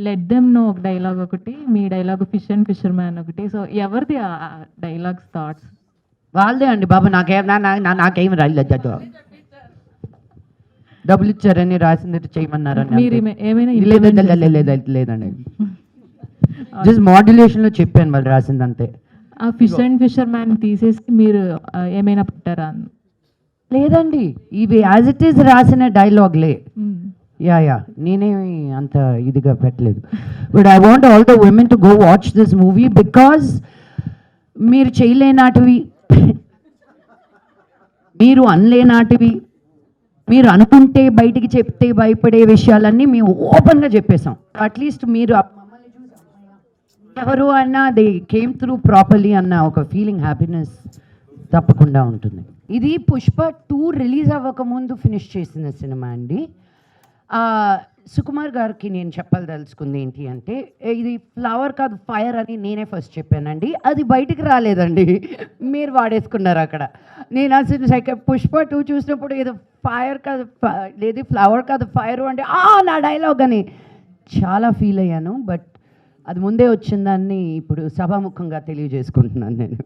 Let them know ఒక dialogue ఒకటి, మీ dialogue fish and fisherman ఒకటి. సో ఎవరిది ఆ డైలాగ్స్ థాట్స్? వాళ్ళదే అండి బాబు. నాకేం రాలేదు. డబ్బులు ఇచ్చారని రాసింది చేయమన్నారని మీరు ఏమైనా లేదండి. జస్ట్ మాడ్యులేషన్లో చెప్పాను వాళ్ళు రాసింది అంతే. ఆ ఫిష్ అండ్ ఫిషర్ మ్యాన్ తీసేసి మీరు ఏమైనా పెట్టారా? లేదండి, ఇవి యాజ్ ఇట్ ఈస్ రాసిన డైలాగ్లే. యా నేనేమి అంత ఇదిగా పెట్టలేదు. But I want all the women to go watch this movie because మీరు చేయలేనాటివి, మీరు అనలేనాటివి, మీరు అనుకుంటే బయటికి చెప్తే భయపడే విషయాలన్నీ మేము ఓపెన్గా చెప్పేశాం. అట్లీస్ట్ మీరు ఎవరు అన్నా దే కేమ్ త్రూ ప్రాపర్లీ అన్న ఒక ఫీలింగ్, హ్యాపీనెస్ తప్పకుండా ఉంటుంది. ఇది పుష్ప 2 రిలీజ్ అవ్వకముందు ఫినిష్ చేసిన సినిమా అండి. సుకుమార్ గారికి నేను చెప్పదలుచుకుంది ఏంటి అంటే, ఇది ఫ్లవర్ కాదు ఫైర్ అని నేనే ఫస్ట్ చెప్పానండి. అది బయటికి రాలేదండి, మీరు వాడేసుకున్నారు అక్కడ. నేను అసలు పుష్ప 2 చూసినప్పుడు ఏదో ఫైర్ కాదు, లేదు ఫ్లవర్ కాదు ఫైర్ అంటే నా డైలాగ్ అని చాలా ఫీల్ అయ్యాను. బట్ అది ముందే వచ్చిందాన్ని ఇప్పుడు సభాముఖంగా తెలియజేసుకుంటున్నాను నేను.